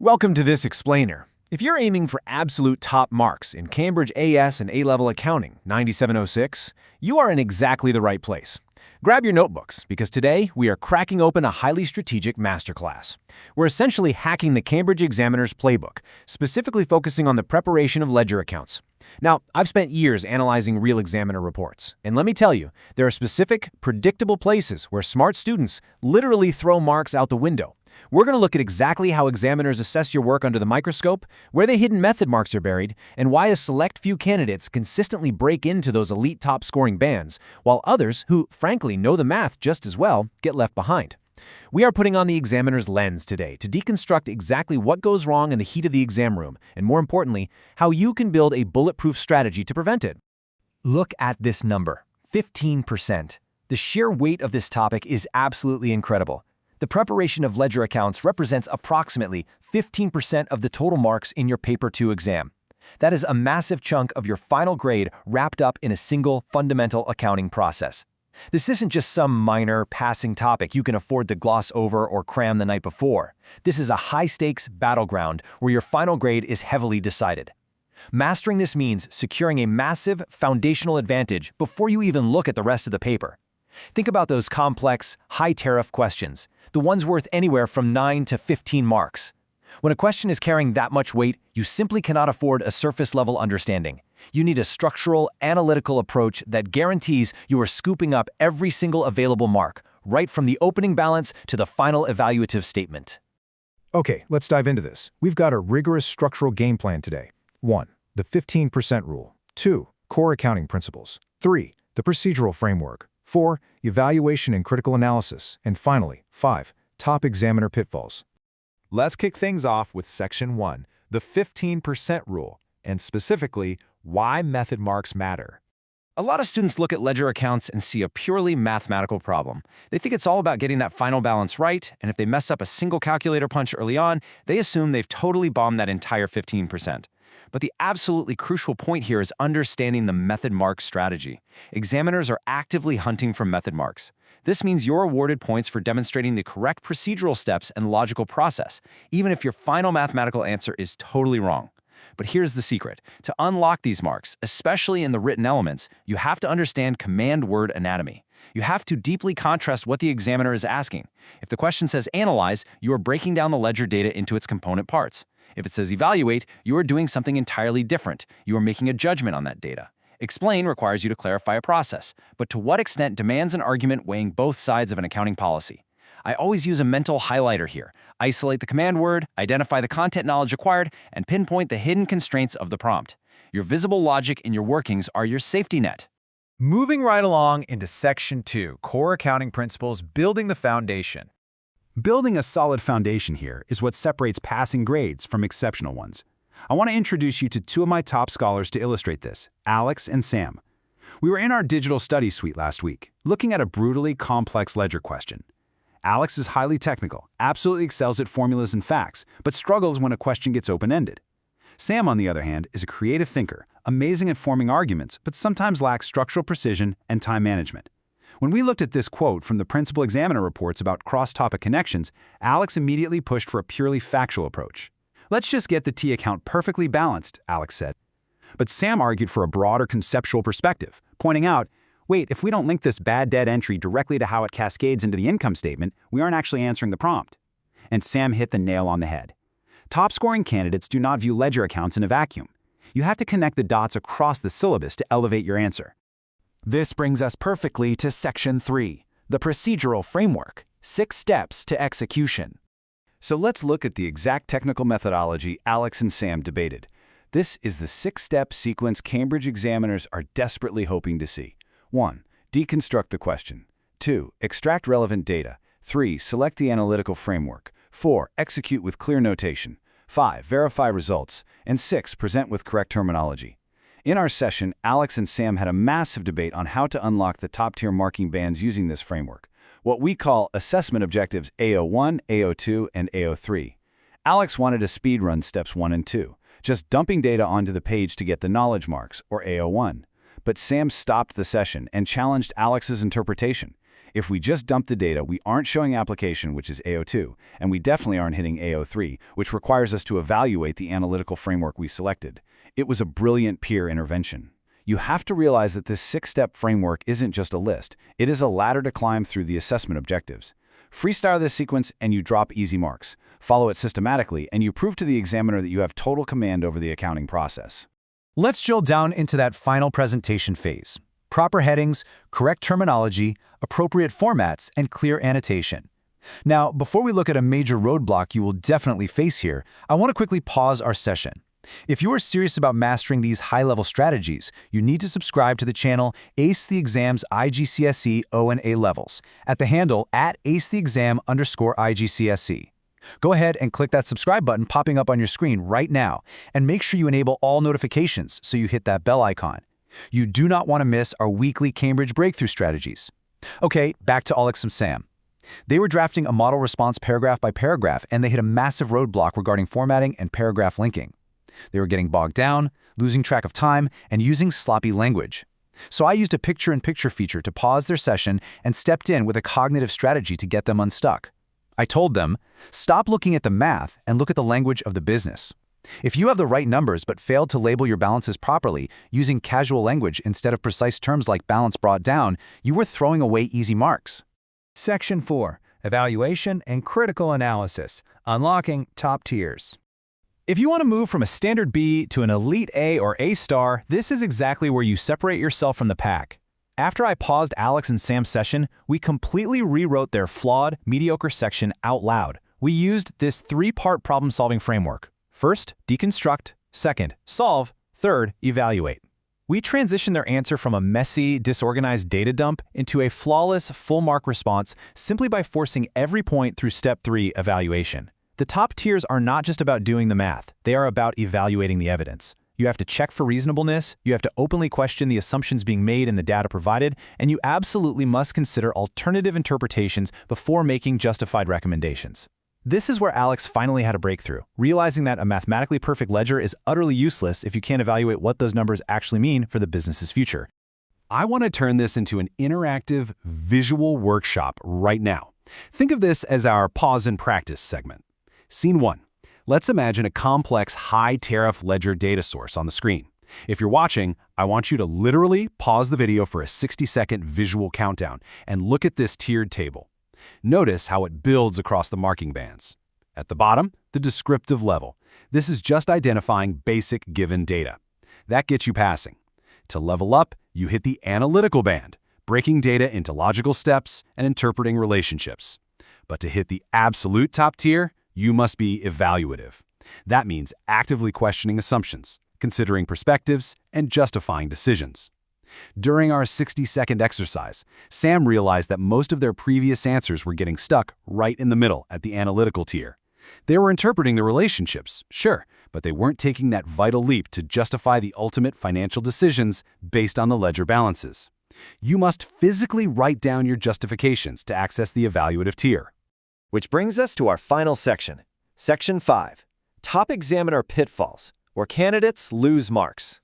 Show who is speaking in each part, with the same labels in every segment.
Speaker 1: Welcome to this explainer. If you're aiming for absolute top marks in Cambridge AS and A-Level Accounting 9706, you are in exactly the right place. Grab your notebooks, because today we are cracking open a highly strategic masterclass. We're essentially hacking the Cambridge Examiner's playbook, specifically focusing on the preparation of ledger accounts. Now, I've spent years analyzing real examiner reports, and let me tell you, there are specific, predictable places where smart students literally throw marks out the window. We're going to look at exactly how examiners assess your work under the microscope, where the hidden method marks are buried, and why a select few candidates consistently break into those elite top-scoring bands, while others, who frankly know the math just as well, get left behind. We are putting on the examiner's lens today to deconstruct exactly what goes wrong in the heat of the exam room, and more importantly, how you can build a bulletproof strategy to prevent it.
Speaker 2: Look at this number, 15%. The sheer weight of this topic is absolutely incredible. The preparation of ledger accounts represents approximately 15% of the total marks in your Paper 2 exam. That is a massive chunk of your final grade wrapped up in a single fundamental accounting process. This isn't just some minor, passing topic you can afford to gloss over or cram the night before. This is a high-stakes battleground where your final grade is heavily decided. Mastering this means securing a massive foundational advantage before you even look at the rest of the paper. Think about those complex, high-tariff questions, the ones worth anywhere from 9 to 15 marks. When a question is carrying that much weight, you simply cannot afford a surface-level understanding. You need a structural, analytical approach that guarantees you are scooping up every single available mark, right from the opening balance to the final evaluative statement.
Speaker 3: Okay, let's dive into this. We've got a rigorous structural game plan today. 1. The 15% rule. 2. Core accounting principles. 3. The procedural framework. 4. Evaluation and critical analysis. And finally, 5. Top examiner pitfalls.
Speaker 4: Let's kick things off with Section 1, the 15% rule, and specifically, why method marks matter.
Speaker 2: A lot of students look at ledger accounts and see a purely mathematical problem. They think it's all about getting that final balance right, and if they mess up a single calculator punch early on, they assume they've totally bombed that entire 15%. But the absolutely crucial point here is understanding the method mark strategy. Examiners are actively hunting for method marks. This means you're awarded points for demonstrating the correct procedural steps and logical process, even if your final mathematical answer is totally wrong. But here's the secret. To unlock these marks, especially in the written elements, you have to understand command word anatomy. You have to deeply contrast what the examiner is asking. If the question says analyze, you are breaking down the ledger data into its component parts. If it says evaluate, you are doing something entirely different. You are making a judgment on that data. Explain requires you to clarify a process, but to what extent demands an argument weighing both sides of an accounting policy. I always use a mental highlighter here. Isolate the command word, identify the content knowledge acquired, and pinpoint the hidden constraints of the prompt. Your visible logic and your workings are your safety net.
Speaker 5: Moving right along into Section 2, Core Accounting Principles, Building the Foundation.
Speaker 6: Building a solid foundation here is what separates passing grades from exceptional ones. I want to introduce you to two of my top scholars to illustrate this, Alex and Sam. We were in our digital studies suite last week, looking at a brutally complex ledger question. Alex is highly technical, absolutely excels at formulas and facts, but struggles when a question gets open-ended. Sam, on the other hand, is a creative thinker, amazing at forming arguments, but sometimes lacks structural precision and time management. When we looked at this quote from the principal examiner reports about cross-topic connections, Alex immediately pushed for a purely factual approach. Let's just get the T account perfectly balanced, Alex said. But Sam argued for a broader conceptual perspective, pointing out, wait, if we don't link this bad debt entry directly to how it cascades into the income statement, we aren't actually answering the prompt. And Sam hit the nail on the head. Top-scoring candidates do not view ledger accounts in a vacuum. You have to connect the dots across the syllabus to elevate your answer.
Speaker 1: This brings us perfectly to Section 3, the procedural framework, 6 steps to execution.
Speaker 3: So let's look at the exact technical methodology Alex and Sam debated. This is the 6-step sequence Cambridge examiners are desperately hoping to see. 1. Deconstruct the question. 2. Extract relevant data. 3. Select the analytical framework. 4. Execute with clear notation. 5. Verify results. And 6. Present with correct terminology. In our session, Alex and Sam had a massive debate on how to unlock the top-tier marking bands using this framework, what we call assessment objectives AO1, AO2, and AO3. Alex wanted to speedrun steps 1 and 2, just dumping data onto the page to get the knowledge marks, or AO1. But Sam stopped the session and challenged Alex's interpretation. If we just dump the data, we aren't showing application, which is AO2, and we definitely aren't hitting AO3, which requires us to evaluate the analytical framework we selected. It was a brilliant peer intervention. You have to realize that this 6-step framework isn't just a list. It is a ladder to climb through the assessment objectives. Freestyle this sequence and you drop easy marks. Follow it systematically and you prove to the examiner that you have total command over the accounting process.
Speaker 6: Let's drill down into that final presentation phase. Proper headings, correct terminology, appropriate formats, and clear annotation. Now, before we look at a major roadblock you will definitely face here, I want to quickly pause our session. If you are serious about mastering these high-level strategies, you need to subscribe to the channel Ace the Exam's IGCSE O and A levels at the handle @acetheexam_IGCSE. Go ahead and click that subscribe button popping up on your screen right now, and make sure you enable all notifications so you hit that bell icon. You do not want to miss our weekly Cambridge breakthrough strategies. Okay, back to Alex and Sam. They were drafting a model response paragraph by paragraph, and they hit a massive roadblock regarding formatting and paragraph linking. They were getting bogged down, losing track of time, and using sloppy language. So I used a picture-in-picture feature to pause their session and stepped in with a cognitive strategy to get them unstuck. I told them, stop looking at the math and look at the language of the business. If you have the right numbers but failed to label your balances properly, using casual language instead of precise terms like balance brought down, you were throwing away easy marks.
Speaker 5: Section 4. Evaluation and Critical Analysis. Unlocking Top Tiers.
Speaker 6: If you want to move from a standard B to an elite A or A star, this is exactly where you separate yourself from the pack. After I paused Alex and Sam's session, we completely rewrote their flawed, mediocre section out loud. We used this 3-part problem-solving framework. First, deconstruct. Second, solve. Third, evaluate. We transitioned their answer from a messy, disorganized data dump into a flawless, full-mark response simply by forcing every point through Step 3, evaluation. The top tiers are not just about doing the math, they are about evaluating the evidence. You have to check for reasonableness, you have to openly question the assumptions being made in the data provided, and you absolutely must consider alternative interpretations before making justified recommendations. This is where Alex finally had a breakthrough, realizing that a mathematically perfect ledger is utterly useless if you can't evaluate what those numbers actually mean for the business's future. I want to turn this into an interactive, visual workshop right now. Think of this as our pause and practice segment. Scene 1. Let's imagine a complex high-tariff ledger data source on the screen. If you're watching, I want you to literally pause the video for a 60-second visual countdown and look at this tiered table. Notice how it builds across the marking bands. At the bottom, the descriptive level. This is just identifying basic given data. That gets you passing. To level up, you hit the analytical band, breaking data into logical steps and interpreting relationships. But to hit the absolute top tier, you must be evaluative. That means actively questioning assumptions, considering perspectives, and justifying decisions. During our 60-second exercise, Sam realized that most of their previous answers were getting stuck right in the middle at the analytical tier. They were interpreting the relationships, sure, but they weren't taking that vital leap to justify the ultimate financial decisions based on the ledger balances. You must physically write down your justifications to access the evaluative tier.
Speaker 2: Which brings us to our final section, Section 5, Top Examiner Pitfalls, where candidates lose marks.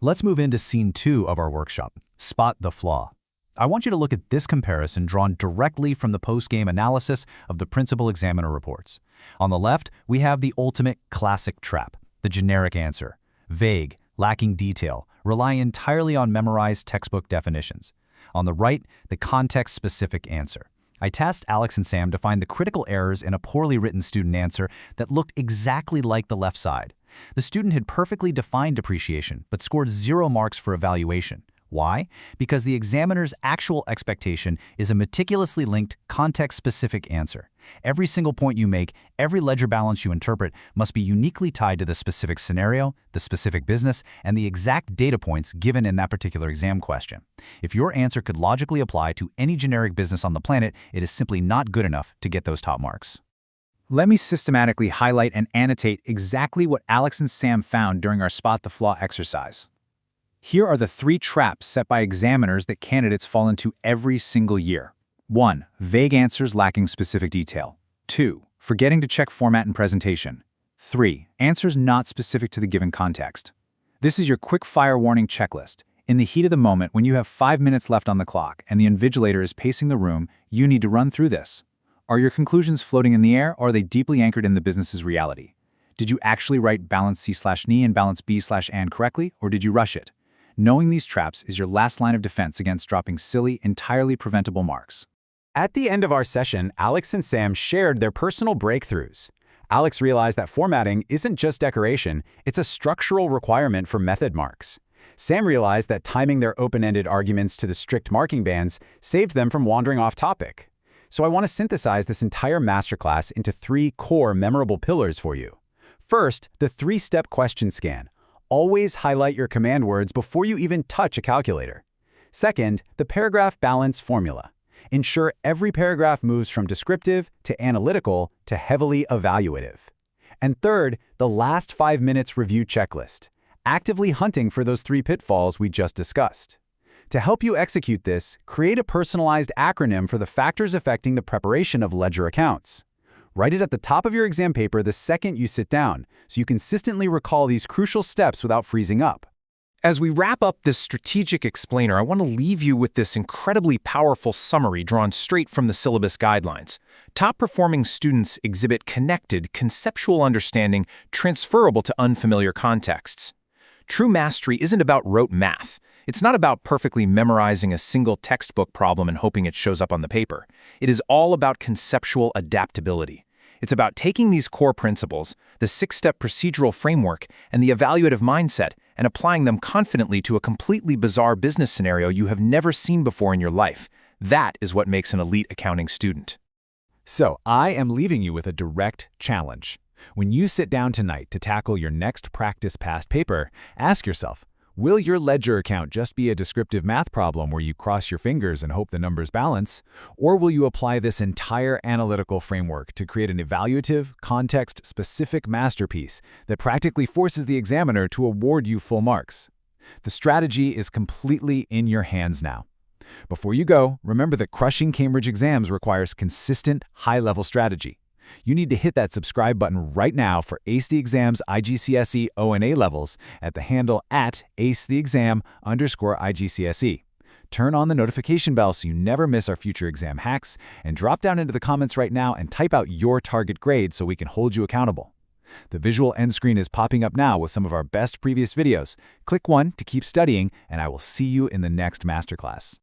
Speaker 6: Let's move into Scene 2 of our workshop, Spot the Flaw. I want you to look at this comparison drawn directly from the post-game analysis of the principal examiner reports. On the left, we have the ultimate classic trap, the generic answer. Vague, lacking detail, relying entirely on memorized textbook definitions. On the right, the context-specific answer. I tasked Alex and Sam to find the critical errors in a poorly written student answer that looked exactly like the left side. The student had perfectly defined depreciation, but scored 0 marks for evaluation. Why? Because the examiner's actual expectation is a meticulously linked, context-specific answer. Every single point you make, every ledger balance you interpret must be uniquely tied to the specific scenario, the specific business, and the exact data points given in that particular exam question. If your answer could logically apply to any generic business on the planet, it is simply not good enough to get those top marks. Let me systematically highlight and annotate exactly what Alex and Sam found during our Spot the Flaw exercise. Here are the 3 traps set by examiners that candidates fall into every single year. 1. Vague answers lacking specific detail. 2. Forgetting to check format and presentation. 3. Answers not specific to the given context. This is your quick-fire warning checklist. In the heat of the moment, when you have 5 minutes left on the clock and the invigilator is pacing the room, you need to run through this. Are your conclusions floating in the air, or are they deeply anchored in the business's reality? Did you actually write balance C/N and balance B/AND correctly, or did you rush it? Knowing these traps is your last line of defense against dropping silly, entirely preventable marks.
Speaker 3: At the end of our session, Alex and Sam shared their personal breakthroughs. Alex realized that formatting isn't just decoration, it's a structural requirement for method marks. Sam realized that timing their open-ended arguments to the strict marking bands saved them from wandering off topic. So I want to synthesize this entire masterclass into 3 core memorable pillars for you. First, the 3-step question scan. Always highlight your command words before you even touch a calculator. Second, the paragraph balance formula. Ensure every paragraph moves from descriptive to analytical to heavily evaluative. And third, the last 5 minutes review checklist. Actively hunting for those 3 pitfalls we just discussed. To help you execute this, create a personalized acronym for the factors affecting the preparation of ledger accounts. Write it at the top of your exam paper the second you sit down, so you consistently recall these crucial steps without freezing up.
Speaker 1: As we wrap up this strategic explainer, I want to leave you with this incredibly powerful summary drawn straight from the syllabus guidelines. Top-performing students exhibit connected, conceptual understanding transferable to unfamiliar contexts. True mastery isn't about rote math. It's not about perfectly memorizing a single textbook problem and hoping it shows up on the paper. It is all about conceptual adaptability. It's about taking these core principles, the 6-step procedural framework, and the evaluative mindset, and applying them confidently to a completely bizarre business scenario you have never seen before in your life. That is what makes an elite accounting student.
Speaker 3: So, I am leaving you with a direct challenge. When you sit down tonight to tackle your next practice past paper, ask yourself, will your ledger account just be a descriptive math problem where you cross your fingers and hope the numbers balance? Or will you apply this entire analytical framework to create an evaluative, context-specific masterpiece that practically forces the examiner to award you full marks? The strategy is completely in your hands now. Before you go, remember that crushing Cambridge exams requires consistent, high-level strategy. You need to hit that subscribe button right now for Ace the Exam's IGCSE O&A levels at the handle @acetheexam_IGCSE. Turn on the notification bell so you never miss our future exam hacks, and drop down into the comments right now and type out your target grade so we can hold you accountable. The visual end screen is popping up now with some of our best previous videos. Click one to keep studying, and I will see you in the next masterclass.